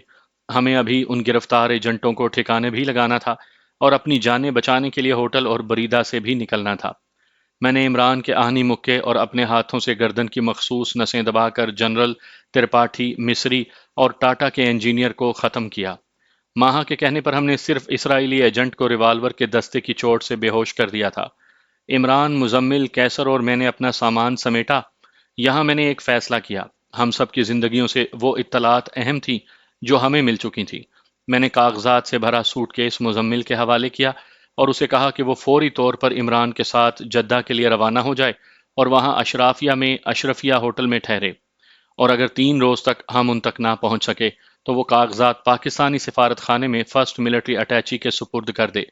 ہمیں ابھی ان گرفتار ایجنٹوں کو ٹھکانے بھی لگانا تھا اور اپنی جانیں بچانے کے لیے ہوٹل اور بریدہ سے بھی نکلنا تھا۔ میں نے عمران کے آہنی مکے اور اپنے ہاتھوں سے گردن کی مخصوص نسیں دبا کر جنرل، ترپاٹھی، مصری اور ٹاٹا کے انجینئر کو ختم کیا۔ ماہا کے کہنے پر ہم نے صرف اسرائیلی ایجنٹ کو ریوالور کے دستے کی چوٹ سے بے ہوش کر دیا تھا۔ عمران، مزمل، کیسر اور میں نے اپنا سامان سمیٹا۔ یہاں میں نے ایک فیصلہ کیا۔ ہم سب کی زندگیوں سے وہ اطلاعات اہم تھیں جو ہمیں مل چکی تھیں۔ میں نے کاغذات سے بھرا سوٹ کیس مزمل کے حوالے کیا اور اسے کہا کہ وہ فوری طور پر عمران کے ساتھ جدہ کے لیے روانہ ہو جائے اور وہاں اشرافیہ میں اشرفیہ ہوٹل میں ٹھہرے، اور اگر 3 روز تک ہم ان تک نہ پہنچ سکے تو وہ کاغذات پاکستانی سفارت خانے میں فرسٹ ملٹری اٹیچی کے سپرد کر دے۔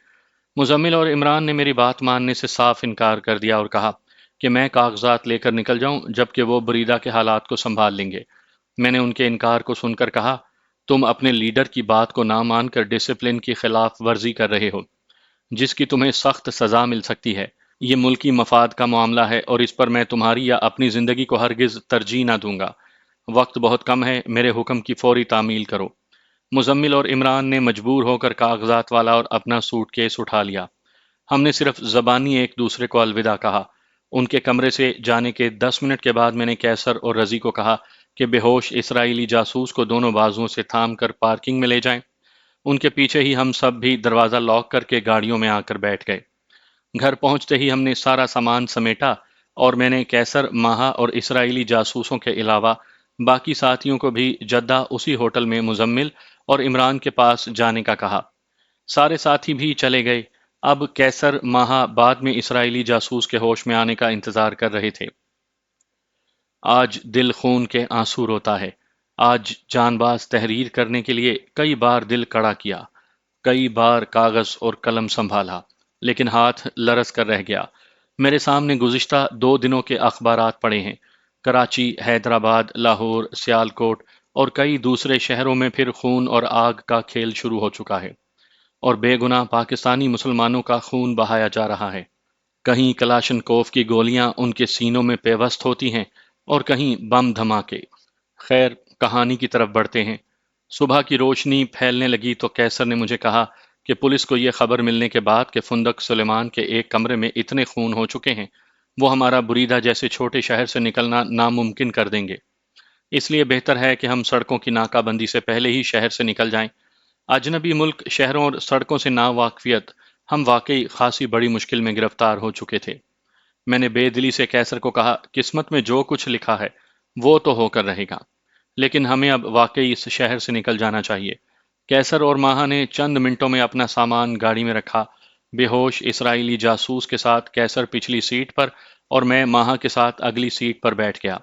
مزمل اور عمران نے میری بات ماننے سے صاف انکار کر دیا اور کہا کہ میں کاغذات لے کر نکل جاؤں جبکہ وہ بریدہ کے حالات کو سنبھال لیں گے۔ میں نے ان کے انکار کو سن کر کہا، تم اپنے لیڈر کی بات کو نہ مان کر ڈسپلن کی خلاف ورزی کر رہے ہو، جس کی تمہیں سخت سزا مل سکتی ہے۔ یہ ملکی مفاد کا معاملہ ہے اور اس پر میں تمہاری یا اپنی زندگی کو ہرگز ترجیح نہ دوں گا۔ وقت بہت کم ہے، میرے حکم کی فوری تعمیل کرو۔ مزمل اور عمران نے مجبور ہو کر کاغذات والا اور اپنا سوٹ کیس اٹھا لیا۔ ہم نے صرف زبانی ایک دوسرے کو الوداع کہا۔ ان کے کمرے سے جانے کے 10 منٹ کے بعد میں نے کیسر اور رضی کو کہا کہ بے ہوش اسرائیلی جاسوس کو دونوں بازوؤں سے تھام کر پارکنگ میں لے جائیں۔ ان کے پیچھے ہی ہم سب بھی دروازہ لاک کر کے گاڑیوں میں آ کر بیٹھ گئے۔ گھر پہنچتے ہی ہم نے سارا سامان سمیٹا اور میں نے کیسر، ماہا اور اسرائیلی جاسوسوں کے علاوہ باقی ساتھیوں کو بھی جدہ اسی ہوٹل میں مزمل اور عمران کے پاس جانے کا کہا۔ سارے ساتھی بھی چلے گئے۔ اب کیسر، ماہا بعد میں اسرائیلی جاسوس کے ہوش میں آنے کا انتظار کر رہے تھے۔ آج دل خون کے آنسو روتا ہے۔ آج جان باز تحریر کرنے کے لیے کئی بار دل کڑا کیا، کئی بار کاغذ اور قلم سنبھالا، لیکن ہاتھ لرز کر رہ گیا۔ میرے سامنے گزشتہ 2 دنوں کے اخبارات پڑے ہیں۔ کراچی، حیدرآباد، لاہور، سیالکوٹ اور کئی دوسرے شہروں میں پھر خون اور آگ کا کھیل شروع ہو چکا ہے اور بے گناہ پاکستانی مسلمانوں کا خون بہایا جا رہا ہے۔ کہیں کلاشن کوف کی گولیاں ان کے سینوں میں پیوست ہوتی ہیں اور کہیں بم دھماکے۔ خیر، کہانی کی طرف بڑھتے ہیں۔ صبح کی روشنی پھیلنے لگی تو کیسر نے مجھے کہا کہ پولیس کو یہ خبر ملنے کے بعد کہ فندق سلیمان کے ایک کمرے میں اتنے خون ہو چکے ہیں، وہ ہمارا بریدہ جیسے چھوٹے شہر سے نکلنا ناممکن کر دیں گے۔ اس لیے بہتر ہے کہ ہم سڑکوں کی ناکہ بندی سے پہلے ہی شہر سے نکل جائیں۔ اجنبی ملک، شہروں اور سڑکوں سے ناواقفیت، ہم واقعی خاصی بڑی مشکل میں گرفتار ہو چکے تھے۔ میں نے بے دلی سے کیسر کو کہا، قسمت میں جو کچھ لکھا ہے وہ تو ہو کر رہے گا، لیکن ہمیں اب واقعی اس شہر سے نکل جانا چاہیے۔ کیسر اور ماہا نے چند منٹوں میں اپنا سامان گاڑی میں رکھا۔ بے ہوش اسرائیلی جاسوس کے ساتھ کیسر پچھلی سیٹ پر اور میں ماہا کے ساتھ اگلی سیٹ پر بیٹھ گیا،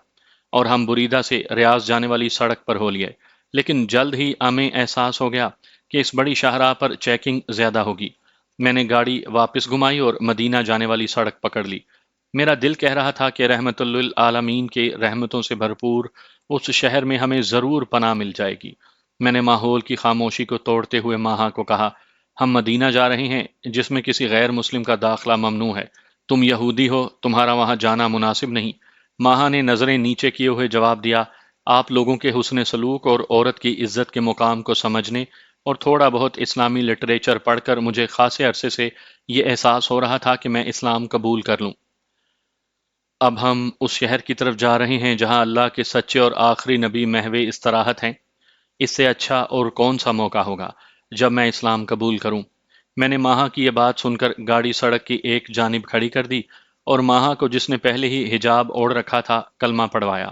اور ہم بریدہ سے ریاض جانے والی سڑک پر ہو لیے۔ لیکن جلد ہی ہمیں احساس ہو گیا کہ اس بڑی شاہراہ پر چیکنگ زیادہ ہوگی۔ میں نے گاڑی واپس گھمائی اور مدینہ جانے والی سڑک پکڑ لی۔ میرا دل کہہ رہا تھا کہ رحمت للعالمین کے رحمتوں سے بھرپور اس شہر میں ہمیں ضرور پناہ مل جائے گی۔ میں نے ماحول کی خاموشی کو توڑتے ہوئے ماہا کو کہا، ہم مدینہ جا رہے ہیں جس میں کسی غیر مسلم کا داخلہ ممنوع ہے۔ تم یہودی ہو، تمہارا وہاں جانا مناسب نہیں۔ ماہا نے نظریں نیچے کیے ہوئے جواب دیا، آپ لوگوں کے حسن سلوک اور عورت کی عزت کے مقام کو سمجھنے اور تھوڑا بہت اسلامی لٹریچر پڑھ کر مجھے خاصے عرصے سے یہ احساس ہو رہا تھا کہ میں اسلام قبول کر لوں۔ اب ہم اس شہر کی طرف جا رہے ہیں جہاں اللہ کے سچے اور آخری نبی محو استراحت ہیں۔ اس سے اچھا اور کون سا موقع ہوگا جب میں اسلام قبول کروں؟ میں نے ماہا کی یہ بات سن کر گاڑی سڑک کی ایک جانب کھڑی کر دی اور ماہا کو، جس نے پہلے ہی حجاب اوڑھ رکھا تھا، کلمہ پڑھوایا۔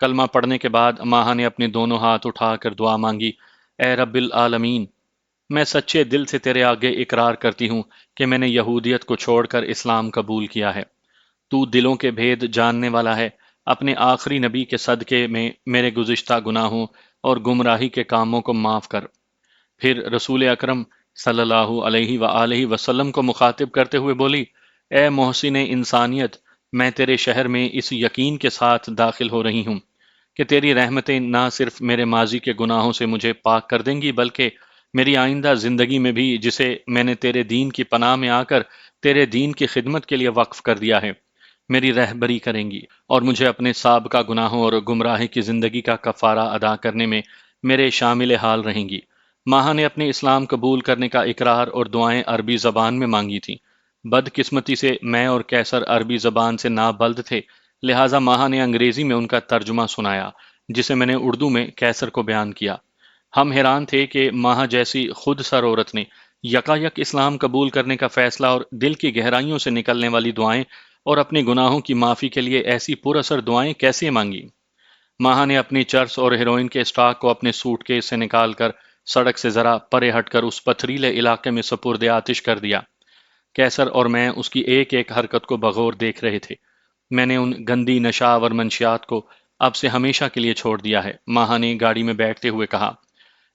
کلمہ پڑھنے کے بعد ماہا نے اپنے دونوں ہاتھ اٹھا کر دعا مانگی، اے رب العالمین، میں سچے دل سے تیرے آگے اقرار کرتی ہوں کہ میں نے یہودیت کو چھوڑ کر اسلام قبول کیا ہے۔ تو دلوں کے بھید جاننے والا ہے، اپنے آخری نبی کے صدقے میں میرے گزشتہ گناہوں اور گمراہی کے کاموں کو معاف کر۔ پھر رسول اکرم صلی اللہ علیہ وآلہ وسلم کو مخاطب کرتے ہوئے بولی، اے محسن انسانیت، میں تیرے شہر میں اس یقین کے ساتھ داخل ہو رہی ہوں کہ تیری رحمتیں نہ صرف میرے ماضی کے گناہوں سے مجھے پاک کر دیں گی، بلکہ میری آئندہ زندگی میں بھی، جسے میں نے تیرے دین کی پناہ میں آ کر تیرے دین کی خدمت کے لیے وقف کر دیا ہے، میری رہبری کریں گی اور مجھے اپنے سابقہ گناہوں اور گمراہی کی زندگی کا کفارہ ادا کرنے میں میرے شامل حال رہیں گی۔ ماہا نے اپنے اسلام قبول کرنے کا اقرار اور دعائیں عربی زبان میں مانگی تھیں۔ بدقسمتی سے میں اور کیسر عربی زبان سے نابلد تھے، لہٰذا ماہا نے انگریزی میں ان کا ترجمہ سنایا، جسے میں نے اردو میں کیسر کو بیان کیا۔ ہم حیران تھے کہ ماہا جیسی خود سر عورت نے یکایک اسلام قبول کرنے کا فیصلہ اور دل کی گہرائیوں سے نکلنے والی دعائیں اور اپنے گناہوں کی معافی کے لیے ایسی پر اثر دعائیں کیسے مانگی۔ ماہا نے اپنی چرس اور ہیروئن کے اسٹاک کو اپنے سوٹ کیس سے نکال کر سڑک سے ذرا پرے ہٹ کر اس پتھریلے علاقے میں سپرد آتش کر دیا۔ کیسر اور میں اس کی ایک ایک حرکت کو بغور دیکھ رہے تھے۔ میں نے ان گندی نشاور منشیات کو اب سے ہمیشہ کے لیے چھوڑ دیا ہے، ماہا نے گاڑی میں بیٹھتے ہوئے کہا۔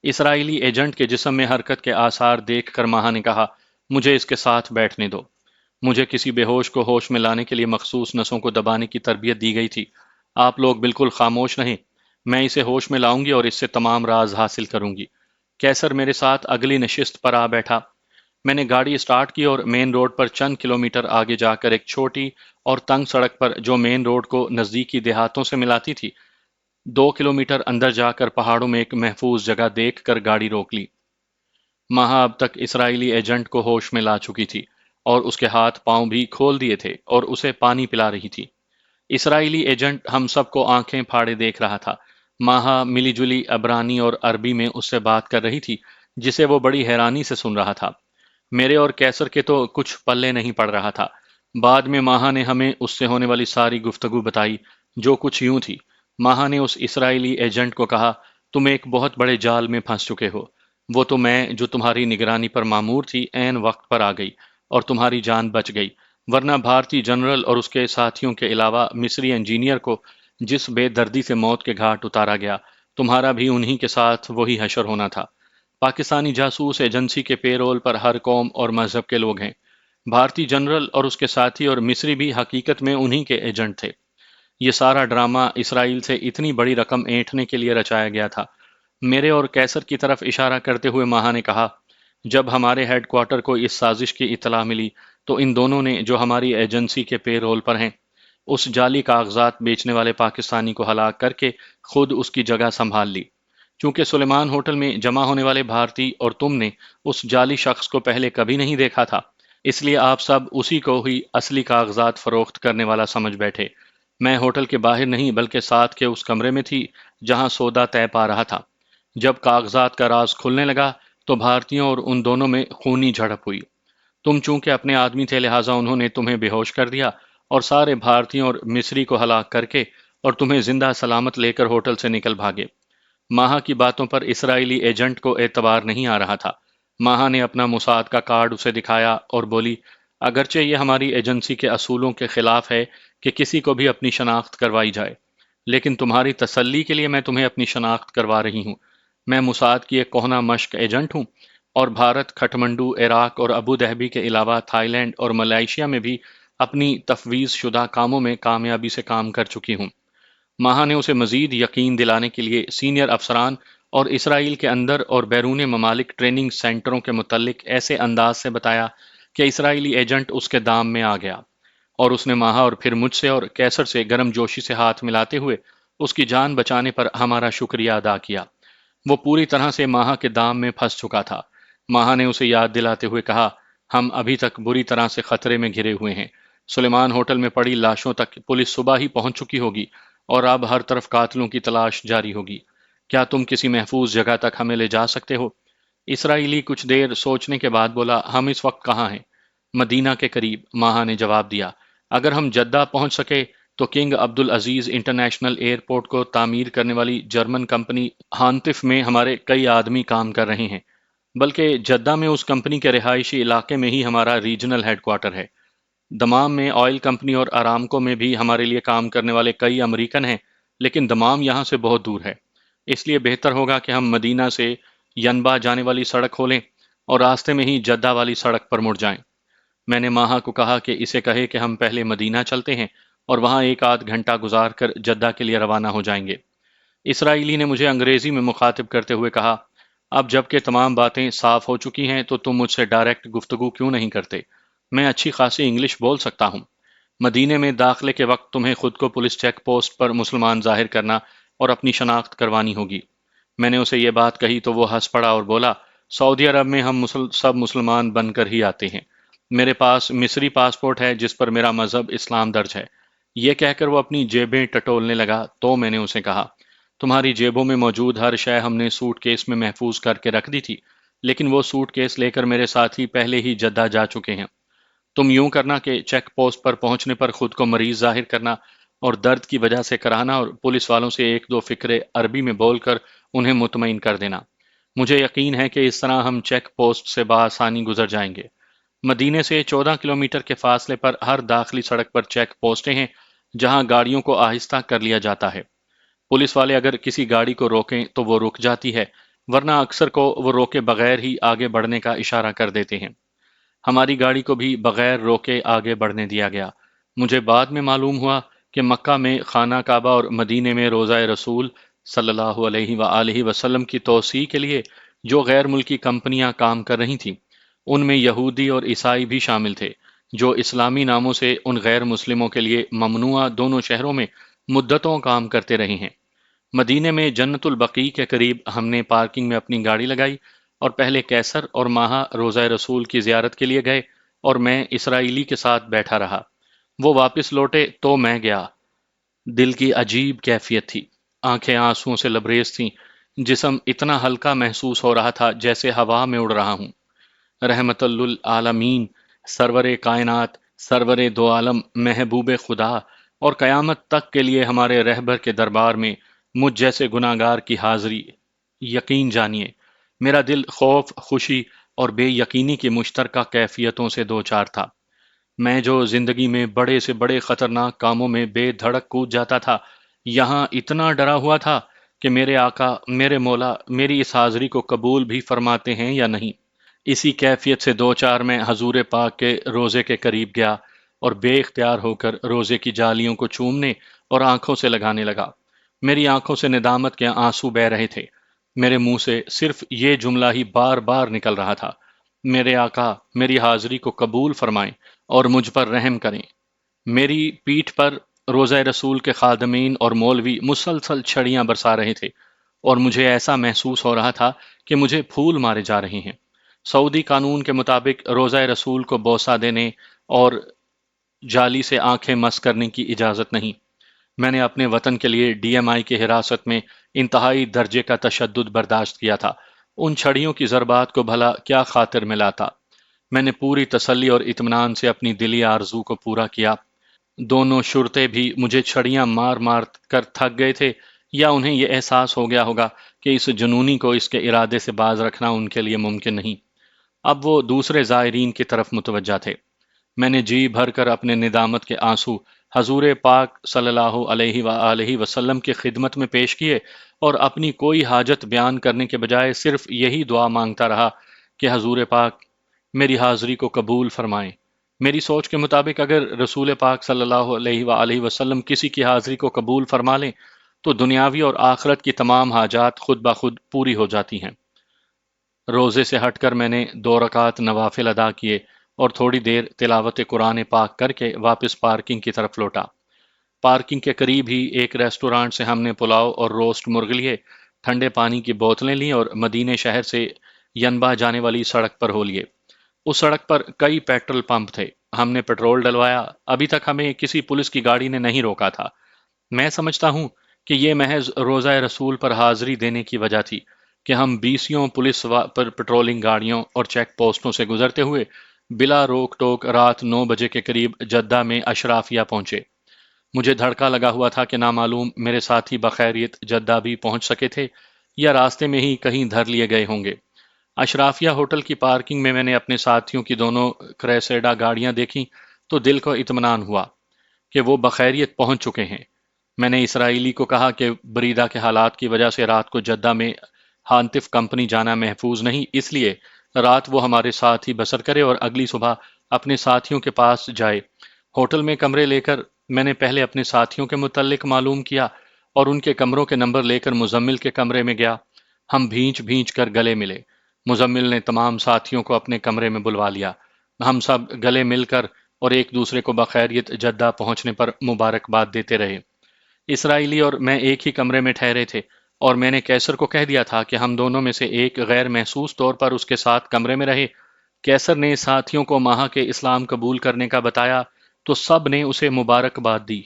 اسرائیلی ایجنٹ کے جسم میں حرکت کے آثار دیکھ کر ماہا نے کہا، مجھے اس کے ساتھ بیٹھنے دو۔ مجھے کسی بے ہوش کو ہوش میں لانے کے لیے مخصوص نسوں کو دبانے کی تربیت دی گئی تھی۔ آپ لوگ بالکل خاموش رہیں، میں اسے ہوش میں لاؤں گی اور اس سے تمام راز حاصل کروں گی۔ کیسر میرے ساتھ اگلی نشست پر آ بیٹھا۔ میں نے گاڑی اسٹارٹ کی اور مین روڈ پر چند کلومیٹر آگے جا کر ایک چھوٹی اور تنگ سڑک پر، جو مین روڈ کو نزدیکی دیہاتوں سے ملاتی تھی، 2 کلومیٹر اندر جا کر پہاڑوں میں ایک محفوظ جگہ دیکھ کر گاڑی روک لی۔ ماہا اب تک اسرائیلی ایجنٹ کو ہوش میں لا چکی تھی اور اس کے ہاتھ پاؤں بھی کھول دیے تھے اور اسے پانی پلا رہی تھی۔ اسرائیلی ایجنٹ ہم سب کو آنکھیں پھاڑے دیکھ رہا تھا۔ ماہا ملی جلی عبرانی اور عربی میں اس سے بات کر رہی تھی، جسے وہ بڑی حیرانی سے سن رہا تھا۔ میرے اور کیسر کے تو کچھ پلے نہیں پڑ رہا تھا۔ بعد میں ماہا نے ہمیں اس سے ہونے والی ساری گفتگو بتائی، جو کچھ یوں تھی۔ ماہا نے اس اسرائیلی ایجنٹ کو کہا، تم ایک بہت بڑے جال میں پھنس چکے ہو۔ وہ تو میں، جو تمہاری نگرانی پر مامور تھی، عین وقت پر آ گئی اور تمہاری جان بچ گئی، ورنہ بھارتی جنرل اور اس کے ساتھیوں کے علاوہ مصری انجینئر کو جس بے دردی سے موت کے گھاٹ اتارا گیا، تمہارا بھی انہی کے ساتھ وہی حشر ہونا تھا۔ پاکستانی جاسوس ایجنسی کے پے رول پر ہر قوم اور مذہب کے لوگ ہیں۔ بھارتی جنرل اور اس کے ساتھی اور مصری بھی حقیقت میں انہی کے ایجنٹ تھے۔ یہ سارا ڈرامہ اسرائیل سے اتنی بڑی رقم اینٹھنے کے لیے رچایا گیا تھا۔ میرے اور کیسر کی طرف اشارہ کرتے ہوئے ماہا نے کہا، جب ہمارے ہیڈ کوارٹر کو اس سازش کی اطلاع ملی تو ان دونوں نے، جو ہماری ایجنسی کے پے رول پر ہیں، اس جعلی کاغذات بیچنے والے پاکستانی کو ہلاک کر کے خود اس کی جگہ سنبھال لی۔ چونکہ سلیمان ہوٹل میں جمع ہونے والے بھارتی اور تم نے اس جعلی شخص کو پہلے کبھی نہیں دیکھا تھا، اس لیے آپ سب اسی کو ہی اصلی کاغذات فروخت کرنے والا سمجھ بیٹھے۔ میں ہوٹل کے باہر نہیں بلکہ ساتھ کے اس کمرے میں تھی جہاں سودا طے پا رہا تھا۔ جب کاغذات کا راز کھلنے لگا تو بھارتیوں اور ان دونوں میں خونی جھڑپ ہوئی۔ تم چونکہ اپنے آدمی تھے، لہٰذا انہوں نے تمہیں بے ہوش کر دیا اور سارے بھارتیوں اور مصری کو ہلاک کر کے اور تمہیں زندہ سلامت لے کر ہوٹل سے نکل بھاگے۔ ماہا کی باتوں پر اسرائیلی ایجنٹ کو اعتبار نہیں آ رہا تھا۔ ماہا نے اپنا موساد کا کارڈ اسے دکھایا اور بولی، اگرچہ یہ ہماری ایجنسی کے اصولوں کے خلاف ہے کہ کسی کو بھی اپنی شناخت کروائی جائے، لیکن تمہاری تسلی کے لیے میں تمہیں اپنی شناخت کروا رہی ہوں۔ میں موساد کی ایک کہنہ مشق ایجنٹ ہوں اور بھارت، کھٹمنڈو، عراق اور ابو ظہبی کے علاوہ تھائی لینڈ اور ملائیشیا میں بھی اپنی تفویض شدہ کاموں میں کامیابی سے کام کر چکی ہوں۔ ماہا نے اسے مزید یقین دلانے کے لیے سینئر افسران اور اسرائیل کے اندر اور بیرون ممالک ٹریننگ سینٹروں کے متعلق ایسے انداز سے بتایا کہ اسرائیلی ایجنٹ اس کے دام میں آ گیا، اور اس نے ماہا اور پھر مجھ سے اور کیسر سے گرم جوشی سے ہاتھ ملاتے ہوئے اس کی جان بچانے پر ہمارا شکریہ ادا کیا۔ وہ پوری طرح سے ماہا کے دام میں پھنس چکا تھا۔ ماہا نے اسے یاد دلاتے ہوئے کہا، ہم ابھی تک بری طرح سے خطرے میں گھرے ہوئے ہیں۔ سلیمان ہوٹل میں پڑی لاشوں تک پولیس صبح ہی پہنچ چکی ہوگی، اور اب ہر طرف قاتلوں کی تلاش جاری ہوگی۔ کیا تم کسی محفوظ جگہ تک ہمیں لے جا سکتے ہو؟ اسرائیلی کچھ دیر سوچنے کے بعد بولا، ہم اس وقت کہاں ہیں؟ مدینہ کے قریب، ماہا نے جواب دیا۔ اگر ہم جدہ پہنچ سکے تو کنگ عبد العزیز انٹرنیشنل ایئرپورٹ کو تعمیر کرنے والی جرمن کمپنی ہانتف میں ہمارے کئی آدمی کام کر رہے ہیں، بلکہ جدہ میں اس کمپنی کے رہائشی علاقے میں ہی ہمارا ریجنل ہیڈ کوارٹر ہے۔ دمام میں آئل کمپنی اور ارامکو میں بھی ہمارے لیے کام کرنے والے کئی امریکن ہیں، لیکن دمام یہاں سے بہت دور ہے۔ اس لیے بہتر ہوگا کہ ہم مدینہ سے ینبع جانے والی سڑک کھولیں اور راستے میں ہی جدہ والی سڑک پر مڑ جائیں۔ میں نے ماہا کو کہا کہ اسے کہے کہ ہم پہلے مدینہ چلتے ہیں اور وہاں ایک آدھ گھنٹہ گزار کر جدہ کے لیے روانہ ہو جائیں گے۔ اسرائیلی نے مجھے انگریزی میں مخاطب کرتے ہوئے کہا، اب جب کہ تمام باتیں صاف ہو چکی ہیں تو تم مجھ سے ڈائریکٹ گفتگو کیوں نہیں کرتے؟ میں اچھی خاصی انگلش بول سکتا ہوں۔ مدینے میں داخلے کے وقت تمہیں خود کو پولیس چیک پوسٹ پر مسلمان ظاہر کرنا اور اپنی شناخت کروانی ہوگی۔ میں نے اسے یہ بات کہی تو وہ ہنس پڑا اور بولا، سعودی عرب میں ہم سب مسلمان بن کر ہی آتے ہیں۔ میرے پاس مصری پاسپورٹ ہے جس پر میرا مذہب اسلام درج ہے۔ یہ کہہ کر وہ اپنی جیبیں ٹٹولنے لگا تو میں نے اسے کہا، تمہاری جیبوں میں موجود ہر شے ہم نے سوٹ کیس میں محفوظ کر کے رکھ دی تھی، لیکن وہ سوٹ کیس لے کر میرے ساتھی پہلے ہی جدہ جا چکے ہیں۔ تم یوں کرنا کہ چیک پوسٹ پر پہنچنے پر خود کو مریض ظاہر کرنا اور درد کی وجہ سے کرانا، اور پولیس والوں سے ایک دو فقرے عربی میں بول کر انہیں مطمئن کر دینا۔ مجھے یقین ہے کہ اس طرح ہم چیک پوسٹ سے بآسانی گزر جائیں گے۔ مدینے سے 14 کلومیٹر کے فاصلے پر ہر داخلی سڑک پر چیک پوسٹیں ہیں جہاں گاڑیوں کو آہستہ کر لیا جاتا ہے۔ پولیس والے اگر کسی گاڑی کو روکیں تو وہ رک جاتی ہے، ورنہ اکثر کو وہ روکے بغیر ہی آگے بڑھنے کا اشارہ کر دیتے ہیں۔ ہماری گاڑی کو بھی بغیر روکے آگے بڑھنے دیا گیا۔ مجھے بعد میں معلوم ہوا کہ مکہ میں خانہ کعبہ اور مدینے میں روضہ رسول صلی اللہ علیہ وآلہ وسلم کی توسیع کے لیے جو غیر ملکی کمپنیاں کام کر رہی تھیں، ان میں یہودی اور عیسائی بھی شامل تھے، جو اسلامی ناموں سے ان غیر مسلموں کے لیے ممنوعہ دونوں شہروں میں مدتوں کام کرتے رہے ہیں۔ مدینے میں جنت البقیع کے قریب ہم نے پارکنگ میں اپنی گاڑی لگائی اور پہلے کیسر اور ماہا روضہ رسول کی زیارت کے لیے گئے، اور میں اسرائیلی کے ساتھ بیٹھا رہا۔ وہ واپس لوٹے تو میں گیا۔ دل کی عجیب کیفیت تھی، آنکھیں آنسوؤں سے لبریز تھیں، جسم اتنا ہلکا محسوس ہو رہا تھا جیسے ہوا میں اڑ رہا ہوں۔ رحمت للعالمین، سرور کائنات، سرور دو عالم، محبوب خدا اور قیامت تک کے لیے ہمارے رہبر کے دربار میں مجھ جیسے گناہگار کی حاضری، یقین جانیے میرا دل خوف، خوشی اور بے یقینی کی مشترکہ کیفیتوں سے دوچار تھا۔ میں جو زندگی میں بڑے سے بڑے خطرناک کاموں میں بے دھڑک کود جاتا تھا، یہاں اتنا ڈرا ہوا تھا کہ میرے آقا، میرے مولا میری اس حاضری کو قبول بھی فرماتے ہیں یا نہیں۔ اسی کیفیت سے دوچار میں حضور پاک کے روزے کے قریب گیا اور بے اختیار ہو کر روزے کی جالیوں کو چومنے اور آنکھوں سے لگانے لگا۔ میری آنکھوں سے ندامت کے آنسو بہہ رہے تھے۔ میرے منہ سے صرف یہ جملہ ہی بار بار نکل رہا تھا، میرے آقا میری حاضری کو قبول فرمائیں اور مجھ پر رحم کریں۔ میری پیٹھ پر روزہ رسول کے خادمین اور مولوی مسلسل چھڑیاں برسا رہے تھے، اور مجھے ایسا محسوس ہو رہا تھا کہ مجھے پھول مارے جا رہے ہیں۔ سعودی قانون کے مطابق روزہ رسول کو بوسہ دینے اور جالی سے آنکھیں مس کرنے کی اجازت نہیں۔ میں نے اپنے وطن کے لیے ڈی ایم آئی کی حراست میں انتہائی درجے کا تشدد برداشت کیا تھا، ان چھڑیوں کی ضربات کو بھلا کیا خاطر میں لاتا۔ میں نے پوری تسلی اور اطمینان سے اپنی دلی آرزو کو پورا کیا۔ دونوں شرطے بھی مجھے چھڑیاں مار مار کر تھک گئے تھے، یا انہیں یہ احساس ہو گیا ہوگا کہ اس جنونی کو اس کے ارادے سے باز رکھنا ان کے لیے ممکن نہیں۔ اب وہ دوسرے زائرین کی طرف متوجہ تھے۔ میں نے جی بھر کر اپنے ندامت کے آنسو حضور پاک صلی اللہ علیہ وآلہ وسلم کی خدمت میں پیش کیے، اور اپنی کوئی حاجت بیان کرنے کے بجائے صرف یہی دعا مانگتا رہا کہ حضور پاک میری حاضری کو قبول فرمائیں۔ میری سوچ کے مطابق اگر رسول پاک صلی اللہ علیہ وآلہ وسلم کسی کی حاضری کو قبول فرما لیں تو دنیاوی اور آخرت کی تمام حاجات خود بخود پوری ہو جاتی ہیں۔ روزے سے ہٹ کر میں نے 2 رکعت نوافل ادا کیے اور تھوڑی دیر تلاوت قرآن پاک کر کے واپس پارکنگ کی طرف لوٹا۔ پارکنگ کے قریب ہی ایک ریسٹورانٹ سے ہم نے پلاؤ اور روسٹ مرغ لیے، ٹھنڈے پانی کی بوتلیں لیں اور مدینے شہر سے ینبا جانے والی سڑک پر ہو لیے۔ اس سڑک پر کئی پیٹرول پمپ تھے۔ ہم نے پیٹرول ڈلوایا۔ ابھی تک ہمیں کسی پولیس کی گاڑی نے نہیں روکا تھا۔ میں سمجھتا ہوں کہ یہ محض روزہ رسول پر حاضری دینے کی وجہ تھی کہ ہم بیسیوں پولیس پر پیٹرولنگ گاڑیوں اور چیک پوسٹوں سے گزرتے ہوئے بلا روک ٹوک رات 9 بجے کے قریب جدہ میں اشرافیہ پہنچے۔ مجھے دھڑکا لگا ہوا تھا کہ نامعلوم میرے ساتھی بخیریت جدہ بھی پہنچ سکے تھے یا راستے میں ہی کہیں دھر لیے گئے ہوں گے۔ اشرافیہ ہوٹل کی پارکنگ میں نے اپنے ساتھیوں کی دونوں کریسیڈا گاڑیاں دیکھیں تو دل کو اطمینان ہوا کہ وہ بخیریت پہنچ چکے ہیں۔ میں نے اسرائیلی کو کہا کہ بریدہ کے حالات کی وجہ سے رات کو جدہ میں ہانتف کمپنی جانا محفوظ نہیں، اس لیے رات وہ ہمارے ساتھ ہی بسر کرے اور اگلی صبح اپنے ساتھیوں کے پاس جائے۔ ہوٹل میں کمرے لے کر میں نے پہلے اپنے ساتھیوں کے متعلق معلوم کیا اور ان کے کمروں کے نمبر لے کر مزمل کے کمرے میں گیا۔ ہم بھینچ بھینچ کر گلے ملے۔ مزمل نے تمام ساتھیوں کو اپنے کمرے میں بلوا لیا۔ ہم سب گلے مل کر اور ایک دوسرے کو بخیریت جدہ پہنچنے پر مبارکباد دیتے رہے۔ اسرائیلی اور میں ایک ہی کمرے میں ٹھہرے تھے اور میں نے کیسر کو کہہ دیا تھا کہ ہم دونوں میں سے ایک غیر محسوس طور پر اس کے ساتھ کمرے میں رہے۔ کیسر نے ساتھیوں کو ماہا کے اسلام قبول کرنے کا بتایا تو سب نے اسے مبارکباد دی۔